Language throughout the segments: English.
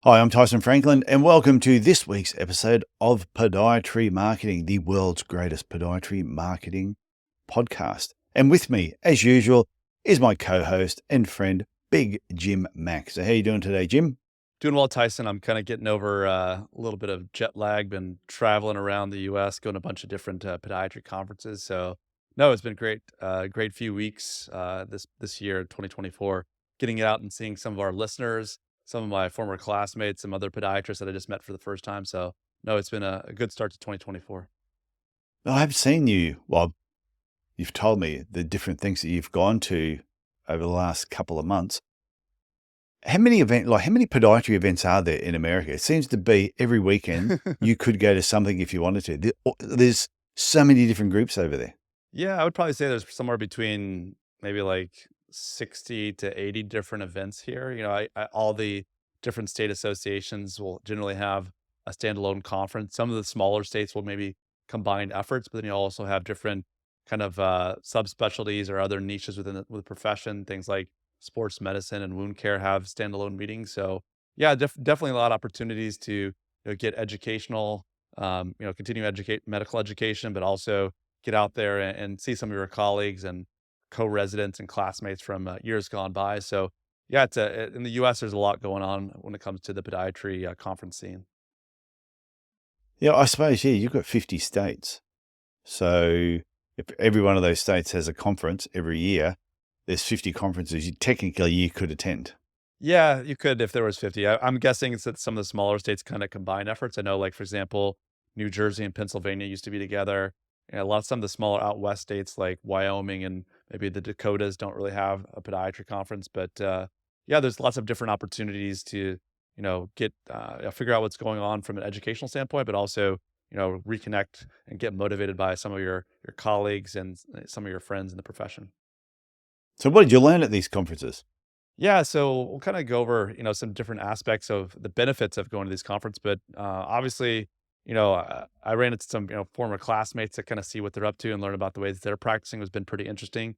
Hi, I'm Tyson Franklin, and welcome to this week's episode of Podiatry Marketing, the world's greatest podiatry marketing podcast. And with me, as usual, is my co-host and friend, Big Jim Mack. So how you doing today, Jim? Doing well, Tyson. I'm kind of getting over a little bit of jet lag. Been traveling around the U.S., going to a bunch of different podiatry conferences. So, no, it's been great. Great few weeks this year, 2024. Getting out and seeing some of our listeners, some of my former classmates, some other podiatrists that I just met for the first time. So, no, it's been a good start to 2024. I've seen you. Well, you've told me the different things that you've gone to over the last couple of months. How many podiatry events are there in America? It seems to be every weekend you could go to something if you wanted to. There's so many different groups over there. Yeah, I would probably say there's somewhere between maybe like 60 to 80 different events here. All the different state associations will generally have a standalone conference. Some of the smaller states will maybe combine efforts, but then you also have different kind of subspecialties or other niches within the profession. Things like sports medicine and wound care have standalone meetings. So yeah, definitely a lot of opportunities to get educational, continue educate medical education, but also get out there and see some of your colleagues and co-residents and classmates from years gone by. So yeah, in the U.S. There's a lot going on when it comes to the podiatry conference scene. Yeah, I suppose, yeah, you've got 50 states. So if every one of those states has a conference every year, there's 50 conferences technically you could attend. Yeah, you could if there was 50. I'm guessing it's that some of the smaller states kind of combine efforts. I know, like for example, New Jersey and Pennsylvania used to be together. And some of the smaller out west states like Wyoming and maybe the Dakotas don't really have a podiatry conference. But yeah, there's lots of different opportunities to get figure out what's going on from an educational standpoint, but also reconnect and get motivated by some of your colleagues and some of your friends in the profession. So what did you learn at these conferences? Yeah, so we'll kind of go over, some different aspects of the benefits of going to these conference, but obviously, I ran into some, former classmates to kind of see what they're up to and learn about the ways they're practicing has been pretty interesting.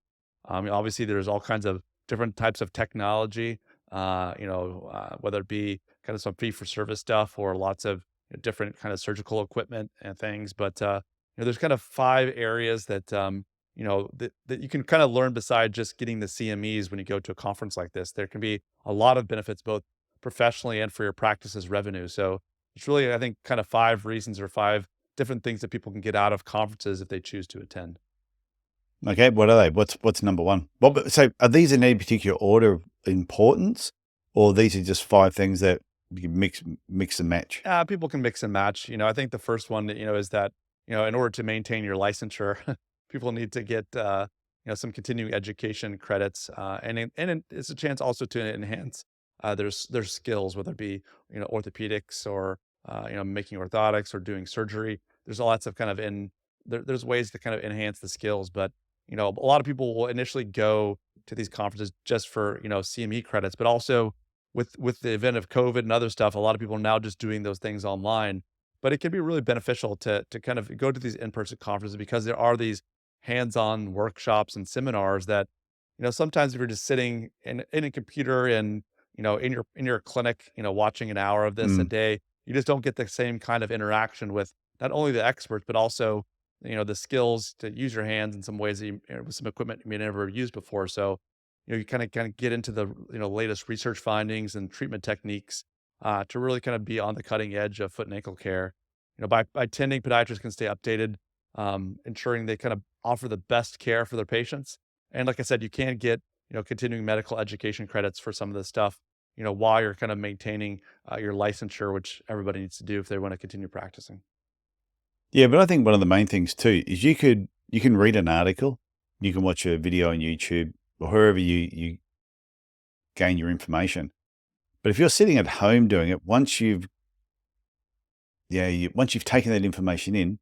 Obviously, there's all kinds of different types of technology, whether it be kind of some fee for service stuff or lots of different kind of surgical equipment and things. But there's kind of five areas that you can kind of learn beside just getting the CMEs when you go to a conference like this. There can be a lot of benefits both professionally and for your practice's revenue. So it's really, I think, kind of five reasons or five different things that people can get out of conferences if they choose to attend. Okay, what are they? What's number one? So are these in any particular order of importance, or these are just five things that you can mix and match? People can mix and match. I think the first one, is that, in order to maintain your licensure, people need to get, some continuing education credits, it's a chance also to enhance their skills, whether it be, orthopedics or, making orthotics or doing surgery. There's lots of kind of there's ways to kind of enhance the skills, but, a lot of people will initially go to these conferences just for, CME credits, but also with the event of COVID and other stuff, a lot of people are now just doing those things online. But it can be really beneficial to kind of go to these in-person conferences because there are these hands-on workshops and seminars that, sometimes if you're just sitting in a computer and, in your clinic, watching an hour of this a Mm. day, you just don't get the same kind of interaction with not only the experts, but also, the skills to use your hands in some ways that with some equipment you may never have used before. So, you kind of get into the latest research findings and treatment techniques to really kind of be on the cutting edge of foot and ankle care. By attending, podiatrists can stay updated, ensuring they kind of offer the best care for their patients. And like I said, you can get continuing medical education credits for some of this stuff. While you're kind of maintaining your licensure, which everybody needs to do if they want to continue practicing. Yeah, but I think one of the main things too is you can read an article, you can watch a video on YouTube or wherever you gain your information. But if you're sitting at home doing it, once you've taken that information in,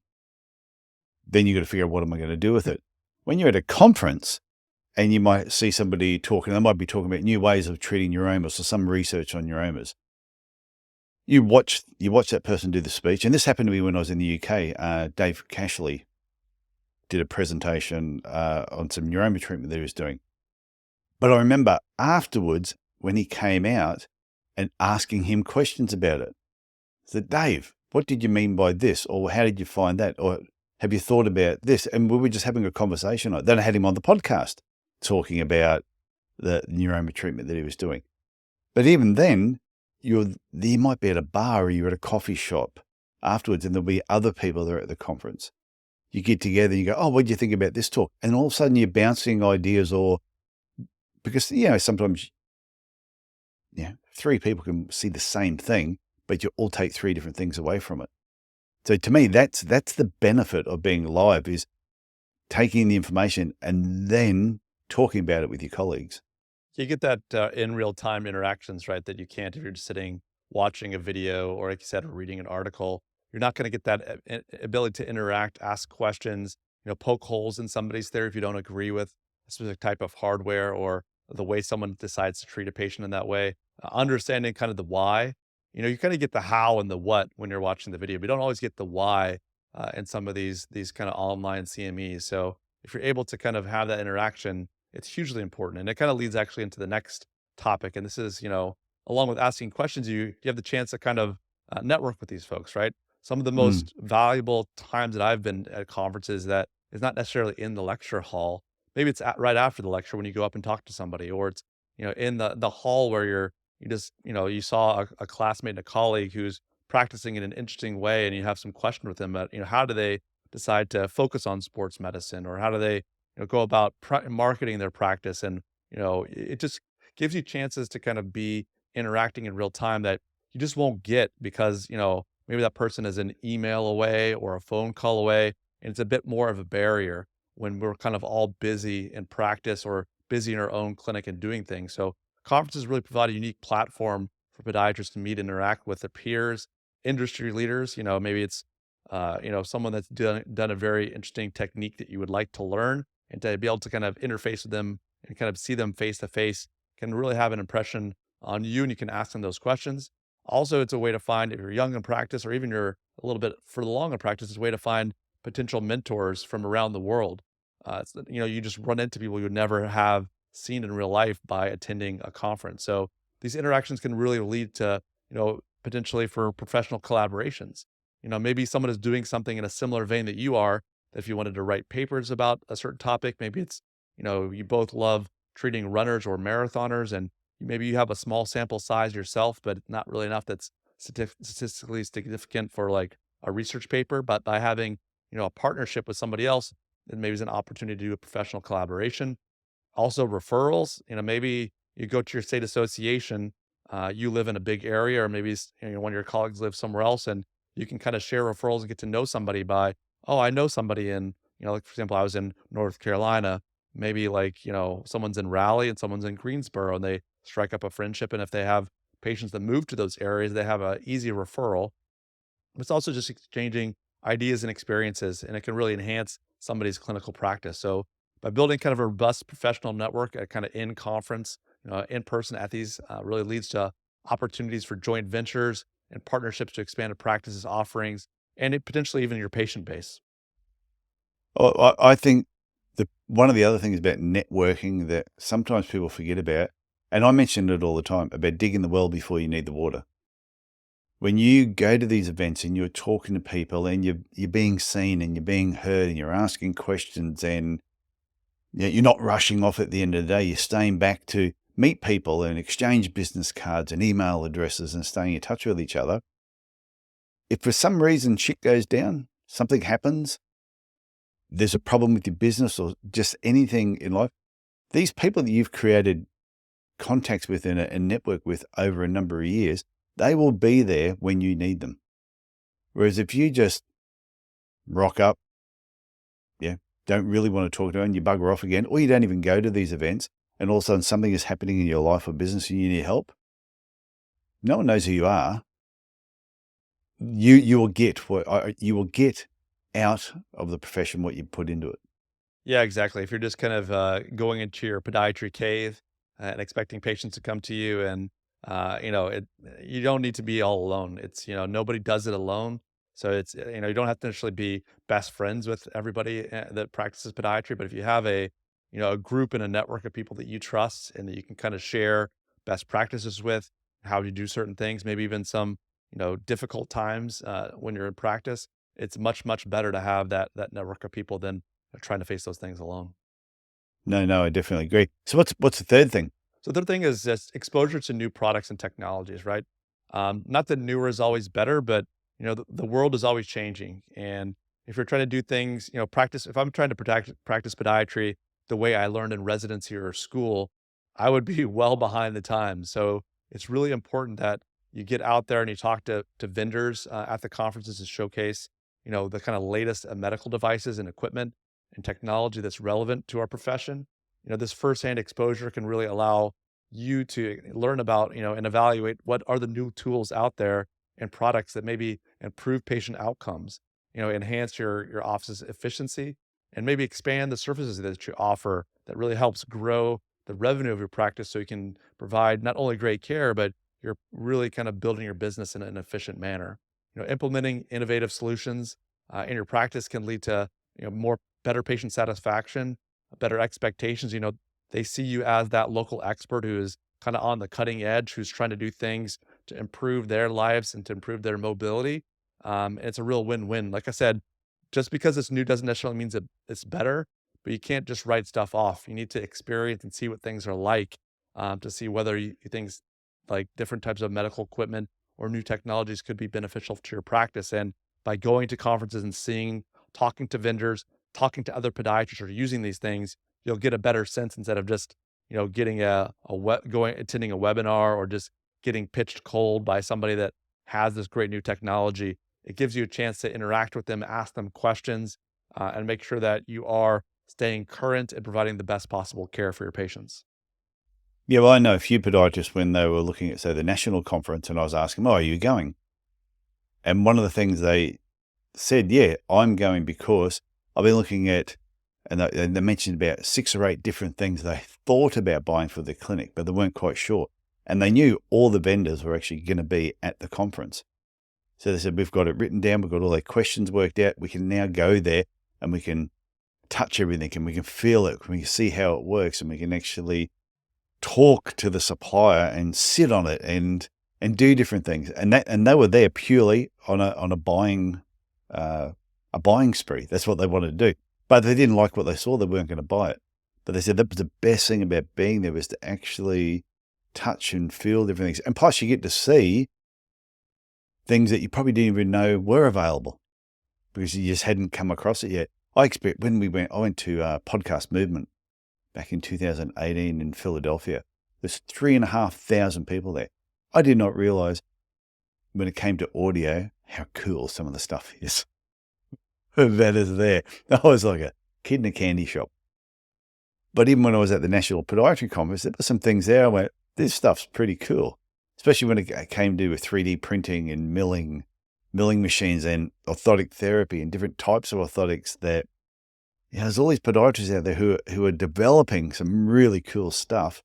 then you got to figure out what am I going to do with it. When you're at a conference and you might see somebody talking, they might be talking about new ways of treating neuromas or some research on neuromas. You watch that person do the speech, and this happened to me when I was in the UK. Dave Cashley did a presentation on some neuroma treatment that he was doing. But I remember afterwards, when he came out, and asking him questions about it. So, Dave, what did you mean by this? Or how did you find that? Or have you thought about this? And we were just having a conversation. Then I had him on the podcast talking about the neuroma treatment that he was doing. But even then, you might be at a bar or you're at a coffee shop afterwards, and there'll be other people there at the conference. You get together and you go, oh, what do you think about this talk? And all of a sudden you're bouncing ideas, or because, sometimes, three people can see the same thing, but you all take three different things away from it. So to me, that's the benefit of being live, is taking the information and then talking about it with your colleagues. You get that in real time interactions, right? That you can't if you're just sitting watching a video, or like you said, reading an article. You're not going to get that ability to interact, ask questions, poke holes in somebody's theory if you don't agree with a specific type of hardware or the way someone decides to treat a patient in that way. Understanding kind of the why. You kind of get the how and the what when you're watching the video, but you don't always get the why in some of these kind of online CMEs. So if you're able to kind of have that interaction, it's hugely important. And it kind of leads actually into the next topic. And this is, along with asking questions, you have the chance to kind of network with these folks, right? Some of the most valuable times that I've been at conferences that is not necessarily in the lecture hall. Maybe it's right after the lecture when you go up and talk to somebody, or it's, in the hall where you saw a classmate and a colleague who's practicing in an interesting way, and you have some question with them about, how do they decide to focus on sports medicine, or how do they go about marketing their practice. And, it just gives you chances to kind of be interacting in real time that you just won't get because, maybe that person is an email away or a phone call away. And it's a bit more of a barrier when we're kind of all busy in practice or busy in our own clinic and doing things. So conferences really provide a unique platform for podiatrists to meet and interact with their peers, industry leaders. Maybe it's, someone that's done a very interesting technique that you would like to learn, and to be able to kind of interface with them and kind of see them face to face can really have an impression on you, and you can ask them those questions. Also, it's a way to find, if you're young in practice, or even you're a little bit further along in practice, it's a way to find potential mentors from around the world. You just run into people you would never have seen in real life by attending a conference. So these interactions can really lead to, potentially for professional collaborations. Maybe someone is doing something in a similar vein that you are, that if you wanted to write papers about a certain topic, maybe it's, you both love treating runners or marathoners, and maybe you have a small sample size yourself, but not really enough that's statistically significant for like a research paper. But by having, a partnership with somebody else, then maybe it's an opportunity to do a professional collaboration. Also referrals, maybe you go to your state association, you live in a big area, or maybe one of your colleagues lives somewhere else, and you can kind of share referrals and get to know somebody by, oh, I know somebody in, like for example, I was in North Carolina, maybe like, someone's in Raleigh and someone's in Greensboro, and they strike up a friendship. And if they have patients that move to those areas, they have an easy referral. It's also just exchanging ideas and experiences, and it can really enhance somebody's clinical practice. So by building kind of a robust professional network at kind of in conference, in person at these, really leads to opportunities for joint ventures and partnerships to expand a practice's offerings, and potentially even your patient base. I think one of the other things about networking that sometimes people forget about, and I mention it all the time, about digging the well before you need the water. When you go to these events and you're talking to people and you're being seen and you're being heard and you're asking questions, and you're not rushing off at the end of the day, you're staying back to meet people and exchange business cards and email addresses and staying in touch with each other. If for some reason shit goes down, something happens, there's a problem with your business or just anything in life, these people that you've created contacts with and network with over a number of years, they will be there when you need them. Whereas if you just rock up, don't really want to talk to anyone, you bugger off again, or you don't even go to these events, and all of a sudden something is happening in your life or business and you need help, no one knows who you are. You will get out of the profession what you put into it. Yeah, exactly. If you're just kind of going into your podiatry cave and expecting patients to come to you, and you don't need to be all alone. It's nobody does it alone. So it's you don't have to necessarily be best friends with everybody that practices podiatry, but if you have a group and a network of people that you trust and that you can kind of share best practices with, how you do certain things, maybe even some, difficult times when you're in practice. It's much, much better to have that network of people than trying to face those things alone. No, I definitely agree. So what's the third thing? So the third thing is just exposure to new products and technologies, right? Not that newer is always better, but the world is always changing. And if you're trying to do things, if I'm trying to practice podiatry the way I learned in residency or school, I would be well behind the times. So it's really important that you get out there and you talk to vendors at the conferences to showcase, the kind of latest medical devices and equipment and technology that's relevant to our profession. This firsthand exposure can really allow you to learn about, and evaluate what are the new tools out there and products that maybe improve patient outcomes, enhance your office's efficiency, and maybe expand the services that you offer that really helps grow the revenue of your practice so you can provide not only great care, but you're really kind of building your business in an efficient manner. Implementing innovative solutions in your practice can lead to, more better patient satisfaction, better expectations. They see you as that local expert who is kind of on the cutting edge, who's trying to do things to improve their lives and to improve their mobility. And it's a real win-win. Like I said, just because it's new doesn't necessarily mean that it's better, but you can't just write stuff off. You need to experience and see what things are like to see whether you think like different types of medical equipment or new technologies could be beneficial to your practice. And by going to conferences and talking to vendors, talking to other podiatrists who are using these things, you'll get a better sense instead of just, getting attending a webinar or just getting pitched cold by somebody that has this great new technology. It gives you a chance to interact with them, ask them questions, and make sure that you are staying current and providing the best possible care for your patients. Yeah, well, I know a few podiatrists when they were looking at, say, the national conference, and I was asking them, "Oh, are you going?" And one of the things they said, "Yeah, I'm going because I've been looking at," and they mentioned about 6 or 8 different things they thought about buying for the clinic, but they weren't quite sure. And they knew all the vendors were actually going to be at the conference. So they said, "We've got it written down. We've got all their questions worked out. We can now go there and we can touch everything and we can feel it. We can see how it works and we can actually talk to the supplier and sit on it and do different things." And they were there purely on a buying spree. That's what they wanted to do. But they didn't like what they saw. They weren't going to buy it. But they said that was the best thing about being there, was to actually touch and feel different things. And plus you get to see things that you probably didn't even know were available because you just hadn't come across it yet. I went to Podcast Movement back in 2018 in Philadelphia. There's 3,500 people there. I did not realize when it came to audio how cool some of the stuff is that is there. I was like a kid in a candy shop. But even when I was at the National Podiatry Conference, there were some things there I went, this stuff's pretty cool. Especially when it came to 3D printing and milling machines and orthotic therapy and different types of orthotics that, there's all these podiatrists out there who are developing some really cool stuff,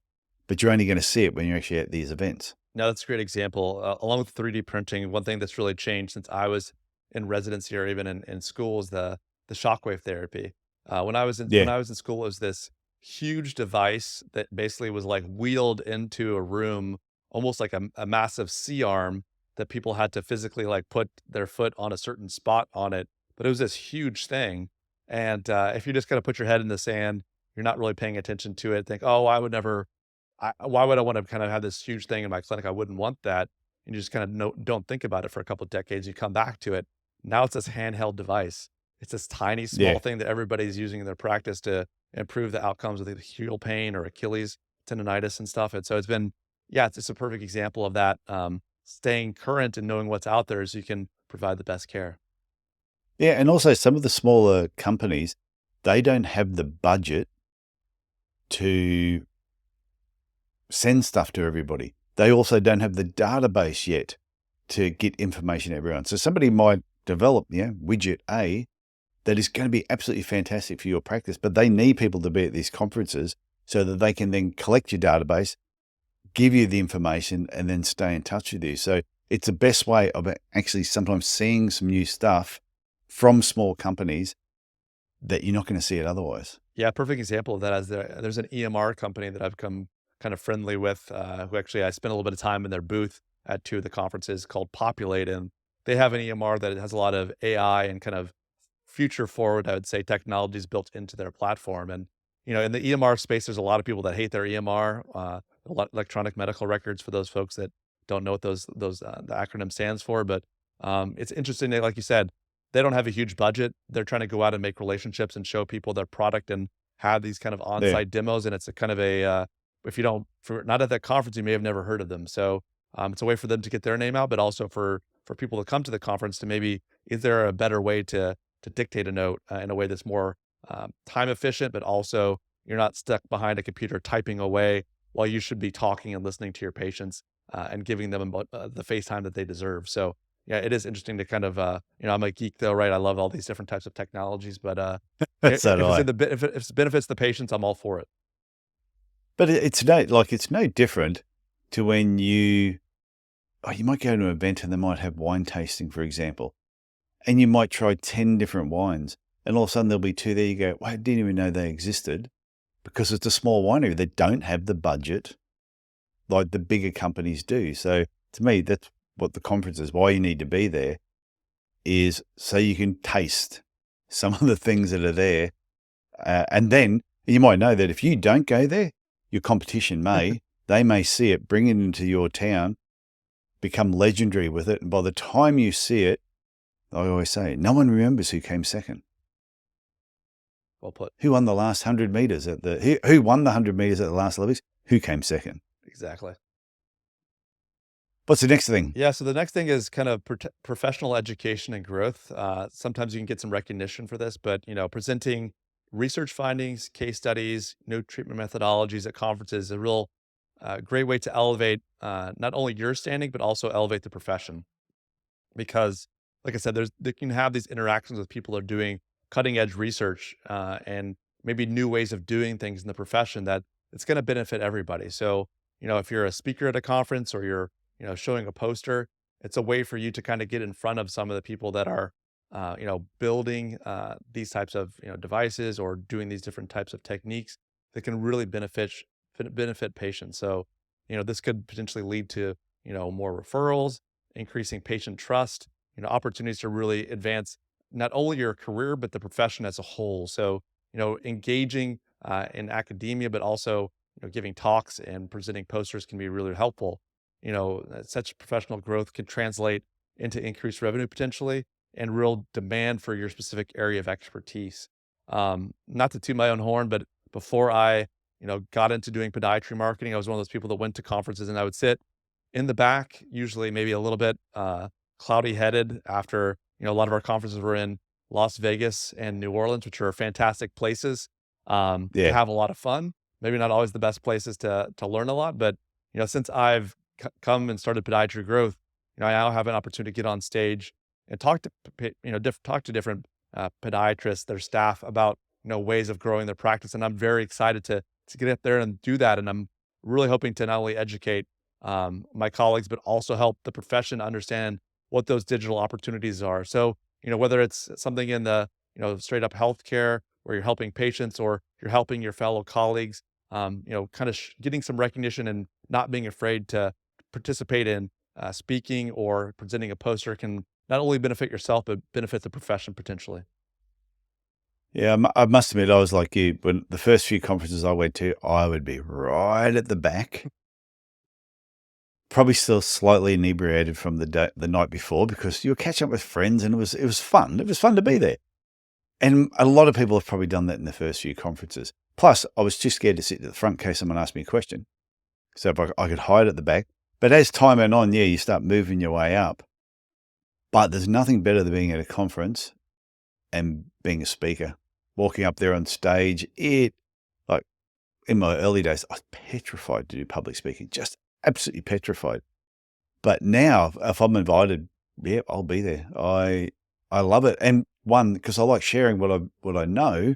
but you're only going to see it when you're actually at these events. Now, that's a great example. Along with 3D printing, one thing that's really changed since I was in residency or even in school is the shockwave therapy. When I was Yeah. in school, it was this huge device that basically was like wheeled into a room, almost like a massive C-arm that people had to physically like put their foot on a certain spot on it. But it was this huge thing. And if you just kind of put your head in the sand, you're not really paying attention to it. Think, oh, why would I want to kind of have this huge thing in my clinic? I wouldn't want that. And you just kind of don't think about it for a couple of decades. You come back to it. Now it's this handheld device. It's this tiny, small Yeah. thing that everybody's using in their practice to improve the outcomes with heel pain or Achilles tendonitis and stuff. And so it's a perfect example of that. Staying current and knowing what's out there so you can provide the best care. Yeah. And also some of the smaller companies, they don't have the budget to send stuff to everybody. They also don't have the database yet to get information to everyone. So somebody might develop, widget A that is going to be absolutely fantastic for your practice, but they need people to be at these conferences so that they can then collect your database, give you the information, and then stay in touch with you. So it's the best way of actually sometimes seeing some new stuff from small companies that you're not going to see it otherwise. Yeah, perfect example of that is there's an EMR company that I've come kind of friendly with, who actually I spent a little bit of time in their booth at two of the conferences, called Populate, and they have an EMR that has a lot of AI and kind of future forward, I would say, technologies built into their platform. And, in the EMR space, there's a lot of people that hate their EMR, electronic medical records, for those folks that don't know what the acronym stands for. But it's interesting that, like you said, they don't have a huge budget. They're trying to go out and make relationships and show people their product and have these kind of Yeah. on-site demos. And it's a kind of if you don't, for not at that conference, you may have never heard of them. So it's a way for them to get their name out, but also for people to come to the conference to maybe, is there a better way to dictate a note in a way that's more time efficient, but also you're not stuck behind a computer typing away while you should be talking and listening to your patients and giving them the face time that they deserve. So yeah, it is interesting to kind of, I'm a geek though, right? I love all these different types of technologies, but So do I. if it benefits the patients, I'm all for it. But it's no different to when you might go to an event and they might have wine tasting, for example, and you might try 10 different wines, and all of a sudden there'll be two there. You go, well, I didn't even know they existed, because it's a small winery that don't have the budget like the bigger companies do. So to me, that's what the conference is. Why you need to be there is so you can taste some of the things that are there. And then you might know that if you don't go there, your competition they may see it, bring it into your town, become legendary with it. And by the time you see it, I always say, no one remembers who came second. Well put. Who won the last 100 meters who won the 100 meters at the last Olympics? Who came second? Exactly. What's the next thing? Yeah. So the next thing is kind of professional education and growth. Sometimes you can get some recognition for this, but presenting research findings, case studies, new treatment methodologies at conferences is a real great way to elevate not only your standing, but also elevate the profession. Because, like I said, they can have these interactions with people that are doing cutting edge research and maybe new ways of doing things in the profession that it's going to benefit everybody. So, if you're a speaker at a conference or you're, showing a poster, it's a way for you to kind of get in front of some of the people that are, building these types of, devices or doing these different types of techniques that can really benefit patients. So, this could potentially lead to, more referrals, increasing patient trust, opportunities to really advance not only your career, but the profession as a whole. So, engaging in academia, but also, giving talks and presenting posters can be really helpful. Such professional growth can translate into increased revenue potentially and real demand for your specific area of expertise. Not to toot my own horn, but before I, got into doing podiatry marketing, I was one of those people that went to conferences and I would sit in the back, usually maybe a little bit cloudy headed after, a lot of our conferences were in Las Vegas and New Orleans, which are fantastic places to Yeah. have a lot of fun. Maybe not always the best places to learn a lot, but since I've come and started Podiatry Growth, I now have an opportunity to get on stage and talk to different podiatrists, their staff about ways of growing their practice, and I'm very excited to get up there and do that. And I'm really hoping to not only educate my colleagues, but also help the profession understand what those digital opportunities are. So, whether it's something in the, straight up healthcare where you're helping patients or you're helping your fellow colleagues, kind of getting some recognition and not being afraid to participate in speaking or presenting a poster can not only benefit yourself, but benefit the profession potentially. Yeah, I must admit, I was like you. When the first few conferences I went to, I would be right at the back, probably still slightly inebriated from the night before, because you were catching up with friends and it was fun. It was fun to be there. And a lot of people have probably done that in the first few conferences. Plus, I was too scared to sit at the front in case someone asked me a question. So if I could hide at the back. But as time went on, you start moving your way up. But there's nothing better than being at a conference and being a speaker, walking up there on stage. Like in my early days, I was petrified to do public speaking, just absolutely petrified. But now, if I'm invited, yeah, I'll be there. I love it. And one, because I like sharing what I know,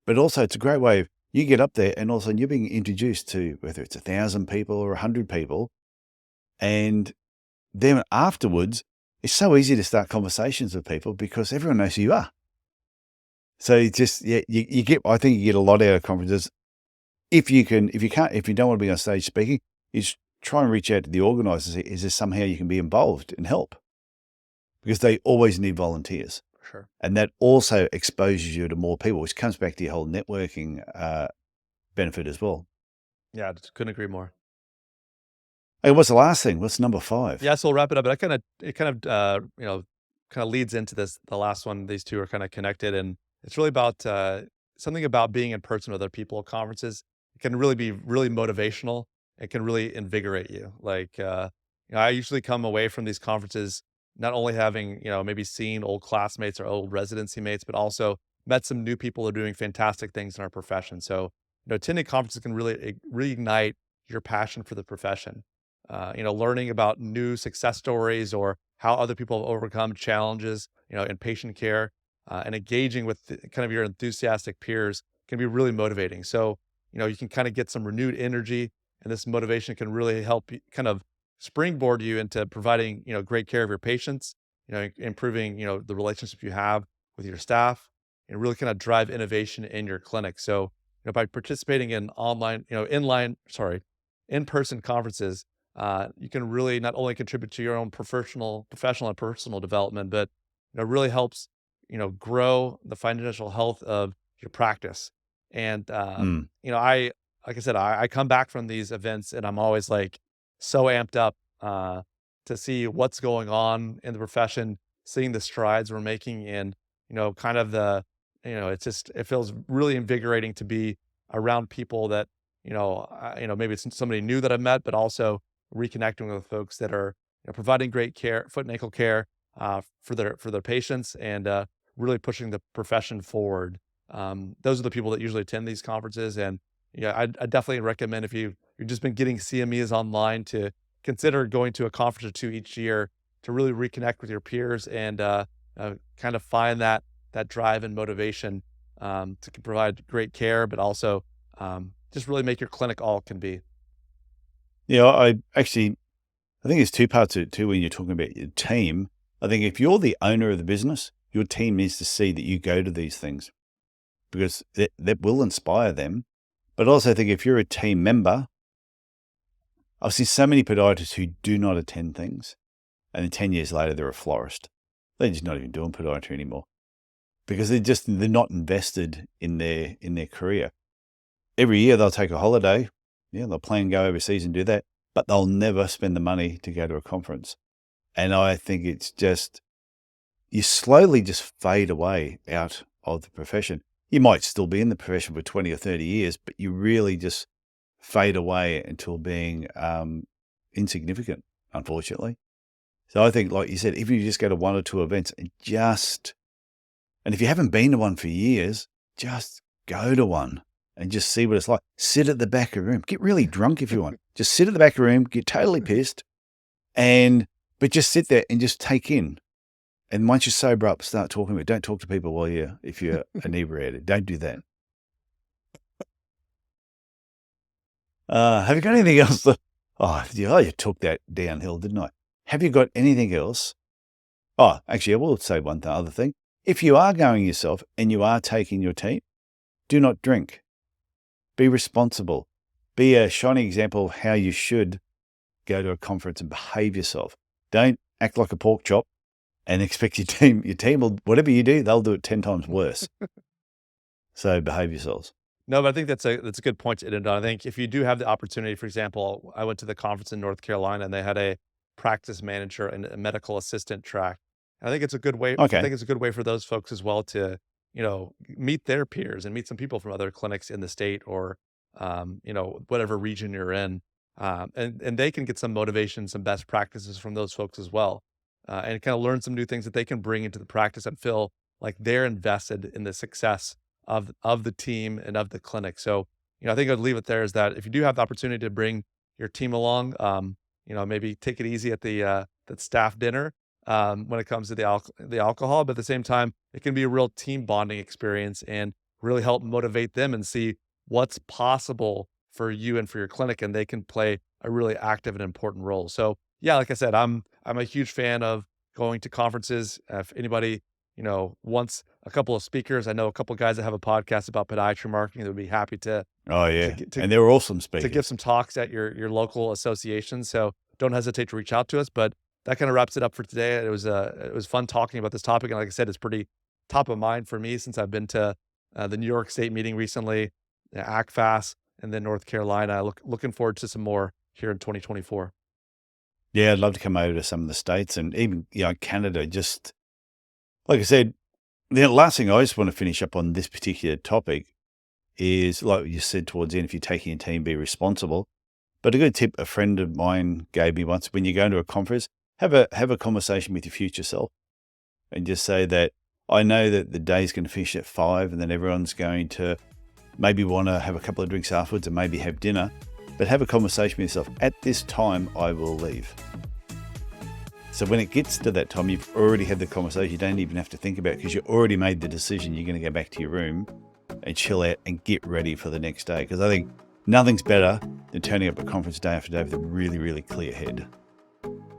but also it's a great way of, you get up there and all of a sudden you're being introduced to whether it's 1,000 people or 100 people. And then afterwards, it's so easy to start conversations with people because everyone knows who you are. So you get, I think you get a lot out of conferences. if you don't want to be on stage speaking, is try and reach out to the organizer and say, is there somehow you can be involved and help? Because they always need volunteers. Sure. And that also exposes you to more people, which comes back to your whole networking benefit as well. Yeah, just couldn't agree more. Hey, what's the last thing? What's number 5? Yeah, so we'll wrap it up. But it kind of leads into this. The last one, these two are kind of connected, and it's really about something about being in person with other people at conferences. It can really be really motivational. It can really invigorate you. Like, I usually come away from these conferences not only having, maybe seen old classmates or old residency mates, but also met some new people who are doing fantastic things in our profession. So, attending conferences can really reignite your passion for the profession. Learning about new success stories or how other people have overcome challenges, in patient care, and engaging with kind of your enthusiastic peers can be really motivating. So, you can kind of get some renewed energy, and this motivation can really help you kind of springboard you into providing, great care of your patients, improving, the relationship you have with your staff, and really kind of drive innovation in your clinic. So, by participating in in-person conferences, you can really not only contribute to your own professional and personal development, but really helps grow the financial health of your practice. And like I said, I come back from these events and I'm always like so amped up to see what's going on in the profession, seeing the strides we're making, and kind of it feels really invigorating to be around people that maybe it's somebody new that I've met, but also reconnecting with folks that are providing great care, foot and ankle care for their patients, and really pushing the profession forward. Those are the people that usually attend these conferences, and I definitely recommend, if you've just been getting CMEs online, to consider going to a conference or two each year to really reconnect with your peers and kind of find that drive and motivation to provide great care, but also just really make your clinic all it can be. Yeah, I think there's two parts to it too when you're talking about your team. I think if you're the owner of the business, your team needs to see that you go to these things because that will inspire them. But I also think if you're a team member, I've seen so many podiatrists who do not attend things, and then 10 years later, they're a florist. They're just not even doing podiatry anymore because they're not invested in their career. Every year they'll take a holiday. Yeah, they'll plan to go overseas and do that, but they'll never spend the money to go to a conference. And I think it's just, you slowly just fade away out of the profession. You might still be in the profession for 20 or 30 years, but you really just fade away until being insignificant, unfortunately. So I think, like you said, if you just go to one or two events and if you haven't been to one for years, just go to one and just see what it's like. Sit at the back of the room. Get really drunk if you want. Just sit at the back of the room, get totally pissed, but just sit there and just take in. And once you're sober up, start talking about it. Don't talk to people if you're inebriated. Don't do that. Have you got anything else? You took that downhill, didn't I? Have you got anything else? Oh, actually, I will say one other thing. If you are going yourself and you are taking your team, do not drink. Be responsible. Be a shining example of how you should go to a conference and behave yourself. Don't act like a pork chop and expect your team will, whatever you do, they'll do it 10 times worse. So behave yourselves. No, but I think that's a good point to end on. I think if you do have the opportunity, for example, I went to the conference in North Carolina and they had a practice manager and a medical assistant track. And I think it's a good way. Okay. I think it's a good way for those folks as well to, meet their peers and meet some people from other clinics in the state or, whatever region you're in. And they can get some motivation, some best practices from those folks as well. And kind of learn some new things that they can bring into the practice and feel like they're invested in the success of the team and of the clinic. So, I think I'd leave it there, is that if you do have the opportunity to bring your team along, maybe take it easy at the staff dinner when it comes to the alcohol, but at the same time, it can be a real team bonding experience and really help motivate them and see what's possible for you and for your clinic, and they can play a really active and important role. So yeah, like I said, I'm a huge fan of going to conferences. If anybody, once a couple of speakers. I know a couple of guys that have a podcast about podiatry marketing that would be happy to Oh yeah, and they were awesome speakers. to give some talks at your local association. So don't hesitate to reach out to us. But that kind of wraps it up for today. It was fun talking about this topic, and like I said, it's pretty top of mind for me since I've been to the New York State meeting recently, ACFAS, and then North Carolina. Looking forward to some more here in 2024. Yeah, I'd love to come over to some of the states and even Canada. Just like I said, the last thing I just want to finish up on this particular topic is, like you said towards the end, if you're taking a team, be responsible. But a good tip a friend of mine gave me once: when you go to a conference, have a conversation with your future self and just say that, I know that the day's going to finish at 5 and then everyone's going to maybe want to have a couple of drinks afterwards and maybe have dinner, but have a conversation with yourself. At this time, I will leave. So when it gets to that time, you've already had the conversation. You don't even have to think about it because you already made the decision. You're going to go back to your room and chill out and get ready for the next day. Because I think nothing's better than turning up at a conference day after day with a really, really clear head.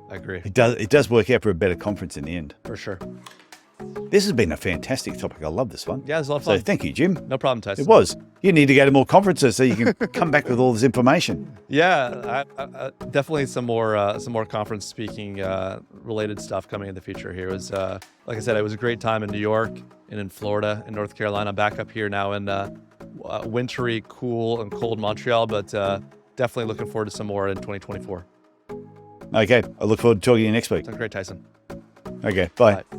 I agree. It does work out for a better conference in the end. For sure. This has been a fantastic topic. I love this one. Yeah, it's a lot of fun. So thank you, Jim. No problem, Tyson. It was. You need to go to more conferences so you can come back with all this information. Yeah, I definitely some more conference speaking related stuff coming in the future here. It was like I said, it was a great time in New York and in Florida and North Carolina. I'm back up here now in wintry, cool, and cold Montreal, but definitely looking forward to some more in 2024. Okay, I look forward to talking to you next week. Sounds great, Tyson. Okay, bye. Bye.